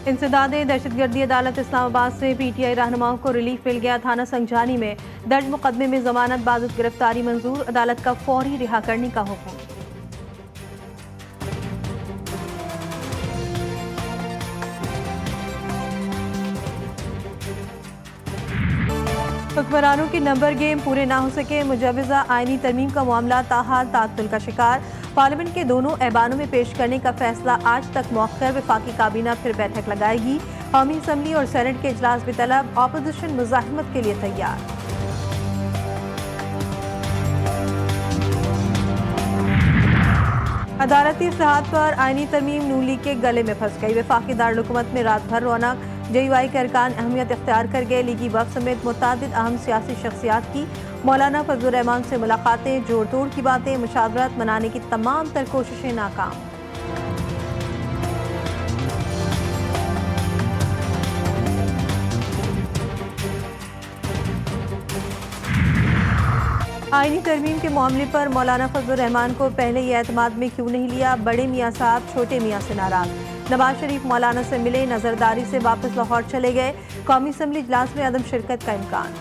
इंसदादे दहशतगर्दी अदालत इस्लामाबाद से PTI रहनुमाओं को रिलीफ मिल गया। थाना संजानी में दर्ज मुकदमे में जमानत बाजुत गिरफ्तारी मंजूर, अदालत का फौरी रिहा करने का हुक्म। हुक्मरानों की नंबर गेम पूरे ना हो सके, मुजवजा आईनी तरमीम का मामला ताहाल तातुल का शिकार। पार्लियामेंट के दोनों ऐवानों में पेश करने का फैसला आज तक मौखर, वफाकी काबीना फिर बैठक लगाएगी। कौमी असम्बली और सेनेट के इजलास में तलब, ऑपोजिशन मुजाहिमत के लिए तैयार। अदालती इस्लाहात पर आईनी तरमीम नून लीग के गले में फंस गई। वफाकी दारुल-हुकूमत में रात भर रौनक, JUI के अरकान अहमियत इख्तियार कर गए। लीगी वफ़द समेत मुतअद्दिद अहम सियासी शख्सियात की मौलाना फजलुर रहमान से मुलाकातें, जोड़ तोड़ की बातें, मुशावरत मनाने की तमाम तर कोशिशें नाकाम। आईनी तरमीम के मामले पर मौलाना फजलुर रहमान को पहले ही एतमाद में क्यों नहीं लिया? बड़े मियाँ साहब छोटे मियाँ से नाराज। नवाज शरीफ मौलाना से मिले, नजरदारी से वापस लाहौर चले गए। कौमी असम्बली इजलास में अदम शिरकत का इम्कान।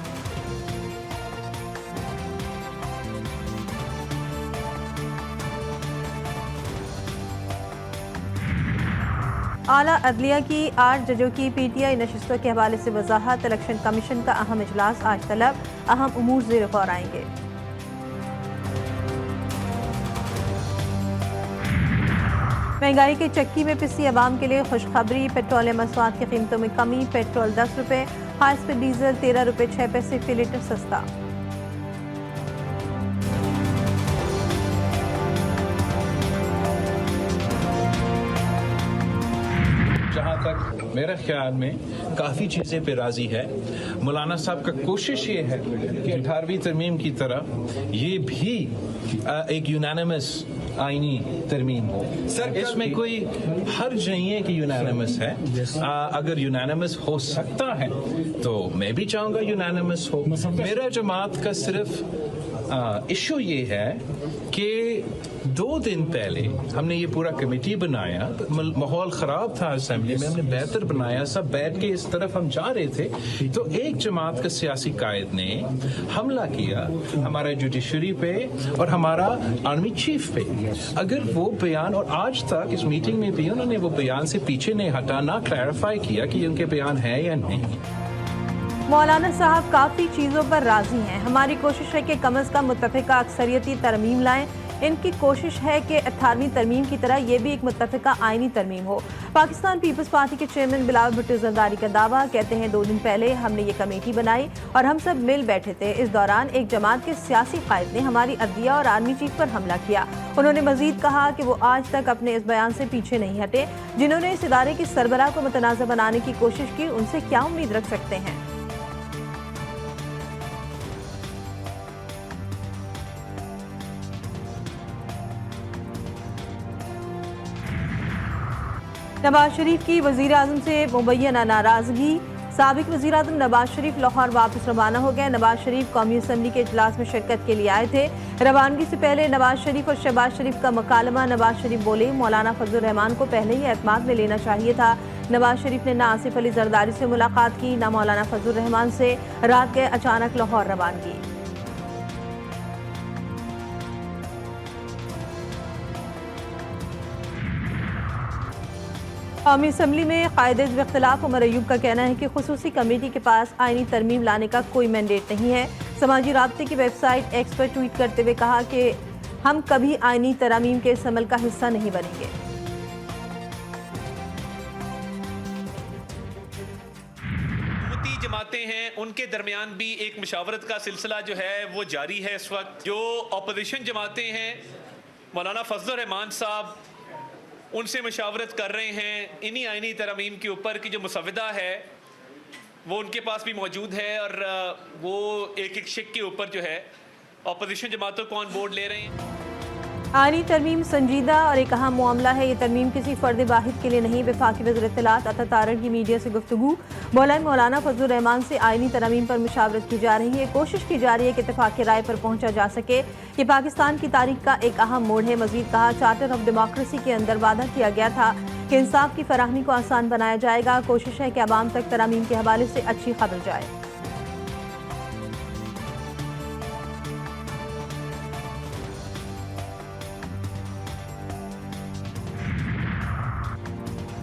आला अदलिया की 8 जजों की PTI नशिस्तों के हवाले से वजाहत। इलेक्शन कमीशन का अहम इजलास आज तलब, अहम उमूर ज़ेर गौर आएंगे। महंगाई के चक्की में पिसी अवाम के लिए खुशखबरी, पेट्रोलियम मसवाद की कीमतों में कमी। पेट्रोल 10 रुपये, हाई स्पीड डीजल 13 रुपये 6 पैसे फी लीटर सस्ता। जहाँ तक मेरे ख्याल में काफ़ी चीज़ें पे राजी है। मौलाना साहब का कोशिश ये है कि 18वीं तरमीम की तरह ये भी एक यूनानिमस आईनी तरमीम हो। इसमें कोई हर्ज नहीं है कि यूनानिमस है। अगर यूनानिमस हो सकता है तो मैं भी चाहूँगा यूनानिमस हो। मेरा जमात का सिर्फ इशू ये है कि 2 दिन पहले हमने ये पूरा कमेटी बनाया, माहौल ख़राब था असेंबली में, हमने बेहतर बनाया, सब बैठ के इस तरफ हम जा रहे थे तो एक जमात का सियासी कायद ने हमला किया हमारा जुडिशरी पे और हमारा आर्मी चीफ पे। अगर वो बयान, और आज तक इस मीटिंग में भी उन्होंने वो बयान से पीछे नहीं हटा, ना क्लैरिफाई किया कि उनके बयान है या नहीं। मौलाना साहब काफ़ी चीज़ों पर राजी हैं। हमारी कोशिश है कि कम अज़ कम मुत्तफ़िका अक्सरियती तरमीम लाएं। इनकी कोशिश है कि 18वीं तरमीम की तरह ये भी एक मुत्तफ़िका आईनी तरमीम हो। पाकिस्तान पीपल्स पार्टी के चेयरमैन बिलावल भुट्टो ज़रदारी का दावा, कहते हैं 2 दिन पहले हमने ये कमेटी बनाई और हम सब मिल बैठे थे। इस दौरान एक जमात के सियासी कायद ने हमारी अदलिया और आर्मी चीफ पर हमला किया। उन्होंने मजीद कहा कि वो आज तक अपने इस बयान से पीछे नहीं हटे। जिन्होंने इस इदारे की सरबराह को मुतनाज़ा बनाने की कोशिश की, उनसे क्या उम्मीद रख सकते हैं? नवाज शरीफ की वज़ीर आज़म से मुबैना नाराज़गी। साबिक वज़ीर आज़म नवाज शरीफ लाहौर वापस रवाना हो गए। नवाज शरीफ कौमी असम्बली के इजलास में शिरकत के लिए आए थे। रवानगी से पहले नवाज शरीफ और शहबाज शरीफ का मुकालमा। नवाज शरीफ बोले, मौलाना फजलुर रहमान को पहले ही एतमाद में लेना चाहिए था। नवाज शरीफ ने ना आसिफ अली जरदारी से मुलाकात की, ना मौलाना फजलुर रहमान से। रात गए अचानक लाहौर रवानगी। कौमी असम्बली में कायदे इख्तिलाफ उमर अयूब का कहना है कि खुसूसी कमेटी के पास आईनी तरमीम लाने का कोई मैंडेट नहीं है। समाजी राब्ते की वेबसाइट एक्स पर ट्वीट करते हुए कहा कि हम कभी आईनी तरमीम के इस अमल का हिस्सा नहीं बनेंगे। जमातें हैं उनके दरमियान भी एक मुशावरत का सिलसिला जो है वो जारी है। इस वक्त जो अपोजिशन जमातें हैं, मौलाना फजलुर रहमान साहब उनसे मुशावरत कर रहे हैं इन्हीं आईनी तरमीम के ऊपर की जो मुसवदा है वो उनके पास भी मौजूद है और वो एक एक शिक के ऊपर जो है अपोजिशन जमातों को ऑन बोर्ड ले रहे हैं। आईनी तरमीम संजीदा और एक अहम मामला है। ये तरमीम किसी फ़र्द वाहिद के लिए नहीं। वफाकी वज़ीर इत्तलात अता तारड़ की मीडिया से गुफ्तगू। मौलाना फजलुर रहमान से आईनी तरमीम पर मुशावरत की जा रही है। कोशिश की जा रही है कि इत्तफ़ाक़ राय पर पहुंचा जा सके। ये पाकिस्तान की तारीख का एक अहम मोड़ है। मज़ीद कहा, चार्टर ऑफ डेमोक्रेसी के अंदर वादा किया गया था कि इंसाफ की फराहमी को आसान बनाया जाएगा। कोशिश है कि आवाम तक तरामीम के हवाले से अच्छी खबर जाए।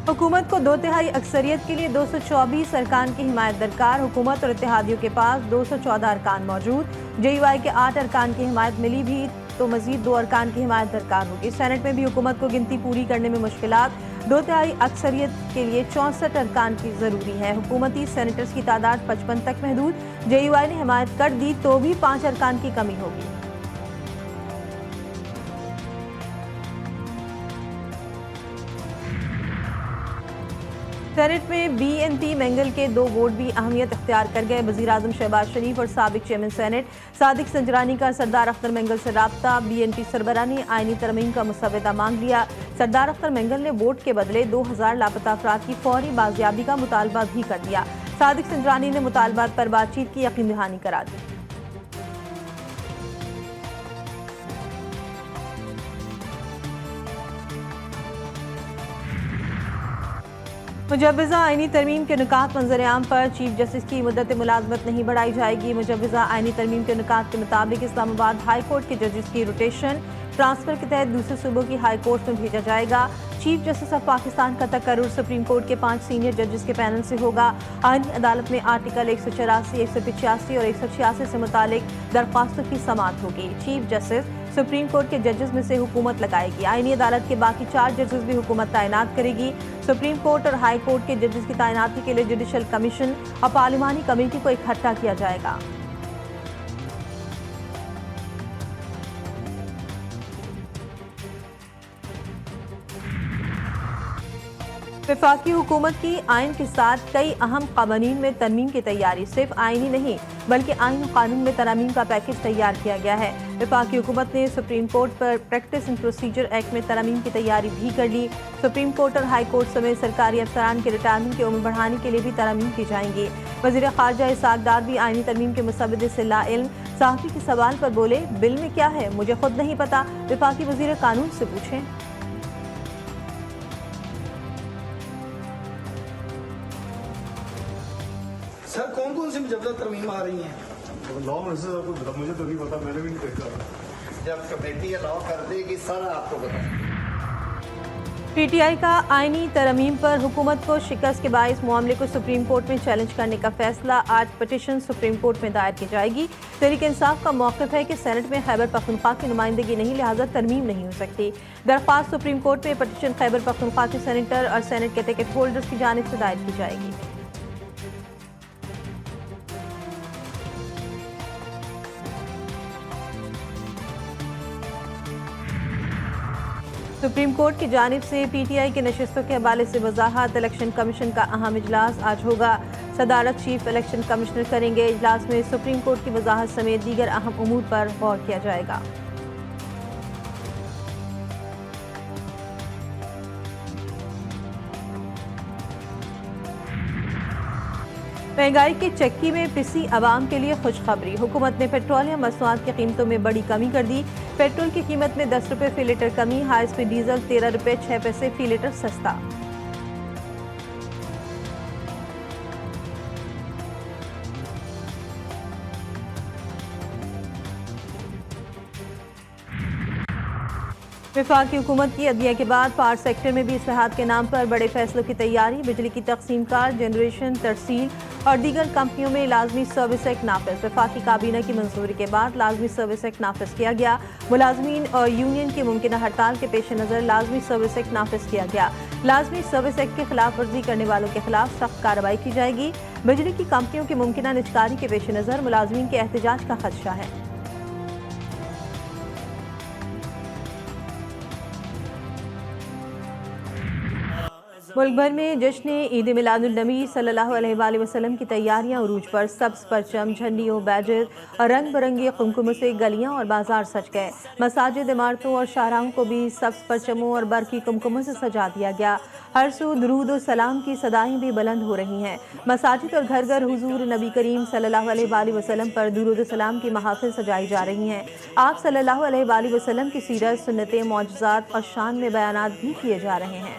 हुकूमत को 2/3 अक्सरियत के लिए 224 अरकान की हिमायत दरकार। हुकूमत और इत्तेहादियों के पास 214 अरकान मौजूद। JUI के 8 अरकान की हिमायत मिली भी तो मजीद 2 अरकान की हिमायत दरकार होगी। सेनेट में भी हुकूमत को गिनती पूरी करने में मुश्किलात। 2/3 अक्सरियत के लिए 64 अरकान की जरूरी है। हुकूमती सेनेटर्स की तादाद 55 तक महदूद। JUI ने हिमायत कर दी तो भी 5 अरकान की कमी होगी। सेनेट में BNP मेंगल के 2 वोट भी अहमियत इख्तियार कर गए। वज़ीर आज़म शहबाज शरीफ और साबिक चेयरमैन सेनेट सादिक संजरानी का सरदार अख्तर मेंगल से राब्ता। BNP सरबराह ने आईनी तरमीम का मुसव्वदा मांग लिया। सरदार अख्तर मेंगल ने वोट के बदले 2000 लापता अफराद की फौरी बाजियाबी का मुतालबा भी कर दिया। सादिक संजरानी ने मुतालबात पर बातचीत की यकीन दहानी करा दी। मुजव्वज़ा आईनी तरमीम के नुकात मंजर-ए-आम पर चीफ जस्टिस की मुद्दत मुलाजमत नहीं बढ़ाई जाएगी। मुजव्वज़ा आईनी तरमीम के नुकात के मुताबिक इस्लामाबाद हाई कोर्ट के जजेस की रोटेशन ट्रांसफर के तहत दूसरे सूबों की हाई कोर्ट में भेजा जाएगा। चीफ जस्टिस ऑफ पाकिस्तान का तकर्रुर सुप्रीम कोर्ट के 5 सीनियर जजेस के पैनल से होगा। आईनी अदालत में आर्टिकल 184, 185 और 186 से मुतालिक दरख्वास्तों की समाअत होगी। चीफ जस्टिस सुप्रीम कोर्ट के जजेस में से हुकूमत लगाएगी। आईनी अदालत के बाकी 4 जजेस भी हुकूमत तैनात करेगी। सुप्रीम कोर्ट और हाई कोर्ट के जजेस की तैनाती के लिए जुडिशल कमीशन और पार्लिमानी कमेटी को इकट्ठा किया जाएगा। वफाकी हुकूमत की आइन के साथ कई अहम कानून में तरमीम की तैयारी। सिर्फ आइनी नहीं बल्कि आइन कानून में तरमीम का पैकेज तैयार किया गया है। वफाकी हुकूमत ने सुप्रीम कोर्ट पर प्रैक्टिस एंड प्रोसीजर एक्ट में तरमीम की तैयारी भी कर ली। सुप्रीम कोर्ट और हाई कोर्ट समेत सरकारी अफसरान के रिटायरमेंट की उम्र बढ़ाने के लिए भी तरमीम की जाएंगी। वज़ीर ख़ारजा इसहाक़ डार भी आइनी तरमीम के मुसव्वदे से लाइल्म। सहाफ़ी के सवाल पर बोले, बिल में क्या है मुझे खुद नहीं पता, वफाकी वज़ीर कानून से पूछें। सर कौन कौन सी मुजव्वज़ा तरमीम आ रही हैं? लॉ में से आपको मुझे तो नहीं पता, मैंने भी नहीं देखा। जब कमेटी अलाउ कर देगी सारा आपको बताएं। PTI का आईनी तरमीम पर हुकूमत को शिकस्त के बाइस मामले को सुप्रीम कोर्ट में चैलेंज करने का फैसला। आज पिटीशन सुप्रीम कोर्ट में दायर की जाएगी। तहरीक इंसाफ का मौक़िफ़ है कि सेनेट में खैबर पख्तूनख्वा की नुमाइंदगी नहीं, लिहाजा तरमीम नहीं हो सकती। दरख्वास्त सुप्रीम कोर्ट में पिटीशन खैबर पख्तूनख्वा के सेनेटर और सेनेट के टिकट होल्डर्स की जानिब से दायर की जाएगी। सुप्रीम कोर्ट की जानिब से PTI के नशिस्तों के हवाले से वजाहत। इलेक्शन कमीशन का अहम इजलास आज होगा। सदारत चीफ इलेक्शन कमिश्नर करेंगे। इजलास में सुप्रीम कोर्ट की वजाहत समेत दीगर अहम उमूर पर गौर किया जाएगा। महंगाई की चक्की में पिसी आवाम के लिए खुशखबरी। हुकूमत ने पेट्रोलियम मसनूआत की कीमतों में बड़ी कमी कर दी। पेट्रोल की कीमत में 10 रुपये फी लीटर कमी। हाई स्पीड डीजल 13 रुपये 6 पैसे फी लीटर सस्ता। वफाकी हुकूमत की अदलिया के बाद पावर सेक्टर में भी इस्लाहात के नाम पर बड़े फैसलों की तैयारी। बिजली की तकसीम कार, जनरेशन, तरसील और दीगर कंपनियों में लाजमी सर्विस एक्ट नाफिज। वफाकी काबीना की मंजूरी के बाद लाजमी सर्विस एक्ट नाफिज किया गया। मुलाजमीन और यूनियन की मुमकिन हड़ताल के पेश नज़र लाजमी सर्विस एक्ट नाफिज किया गया। लाजमी सर्विस एक्ट की खिलाफ वर्जी करने वालों के खिलाफ सख्त कार्रवाई की जाएगी। बिजली की कंपनियों की मुमकिन निजकारी के पेश नज़र मुलाजमीन के एहतजाज का खदशा है। मुल्क भर में जश्न ईद मिलादुन नबी सल्लल्लाहु अलैहि वसल्लम की तैयारियां उरूज पर। सब्ज़ परचम, झंडियों, बैजर और रंग बिरंगे कुमकुम से गलियां और बाजार सज गए। मसाजिद, इमारतों और शाहराहों को भी सब्ज़ परचमों और बरकी कुमकुमों से सजा दिया गया। हर सू दुरूद और सलाम की सदाएं भी बुलंद हो रही हैं। मसाजिद और घर घर हुजूर नबी करीम सल्लल्लाहु अलैहि वसल्लम पर दुरूद सलाम की महाफिल सजाई जा रही हैं। आप सल्लल्लाहु अलैहि वसल्लम की सीरत, सुन्नतें, मौजज़ात और शान में बयानात भी किए जा रहे हैं।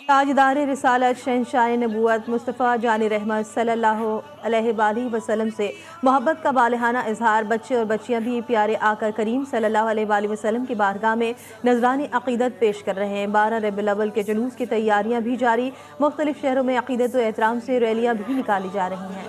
ताजदार रिसालत शहंशाह नबूवत मुस्तफ़ा जान रहमत सल्लल्लाहु अलैहि वसल्लम से मोहब्बत का बालिहाना इजहार बच्चे और बच्चियां भी प्यारे आकर करीम सल्लल्लाहु अलैहि वसल्लम की बारगाह में नजरानी अक़ीदत पेश कर रहे हैं। 12 रबीउल अव्वल के जुलूस की तैयारियां भी जारी, मुख्तलिफ शहरों में अक़ीदत व एहतराम से रैलियां भी निकाली जा रही हैं।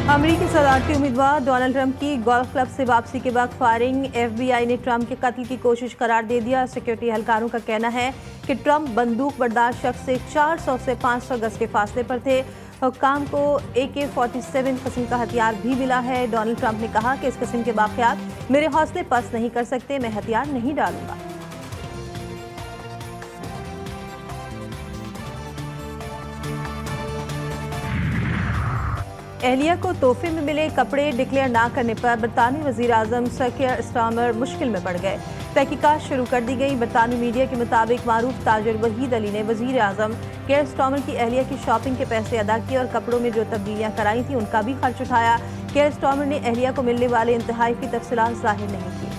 अमेरिकी सदारती उम्मीदवार डोनाल्ड ट्रंप की गोल्फ क्लब से वापसी के बाद फायरिंग FBI ने ट्रंप के कत्ल की कोशिश करार दे दिया। सिक्योरिटी एहलकारों का कहना है कि ट्रंप बंदूक बर्दाश्त शख्स से 400 से 500 गज के फासले पर थे। हुक्काम को AK-47 किस्म का हथियार भी मिला है। डोनाल्ड ट्रंप ने कहा कि इस किस्म के वाक़यात मेरे हौसले पस्त नहीं कर सकते, मैं हथियार नहीं डालूंगा। एहलिया को तोहफे में मिले कपड़े डिक्लेयर ना करने पर बरतानवी वज़ीर आज़म सर कियर स्टारमर मुश्किल में पड़ गए। तहकीकात शुरू कर दी गई। बरतानवी मीडिया के मुताबिक मारूफ ताजर वहीद अली ने वज़ीर आज़म कियर स्टारमर की एहलिया की शॉपिंग के पैसे अदा किए और कपड़ों में जो तब्दीलियाँ कराई थी उनका भी खर्च उठाया। कियर स्टारमर ने एहलिया को मिलने वाले इंतहाई की तफसीलात ज़ाहिर नहीं की।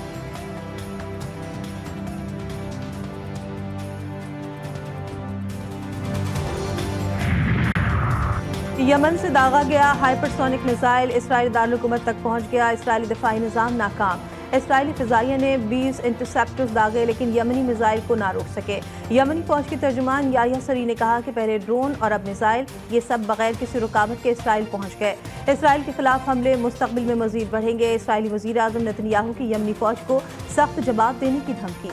यमन से दागा गया हाइपरसोनिक मिसाइल इसराइली दारुल-हुकूमत तक पहुंच गया। इसराइली दिफाई निज़ाम नाकाम। इसराइली फ़िज़ाइया ने 20 इंटरसेप्टर्स दागे लेकिन यमनी मिसाइल को ना रोक सके। यमनी फौज की तर्जुमान याह्या सरी ने कहा कि पहले ड्रोन और अब मिसाइल, ये सब बगैर किसी रुकावट के इसराइल पहुंच गए। इसराइल के खिलाफ हमले मुस्तकबिल में मजीद बढ़ेंगे। इसराइली वज़ीर आज़म नेतन्याहू की यमनी फौज को सख्त जवाब देने की धमकी।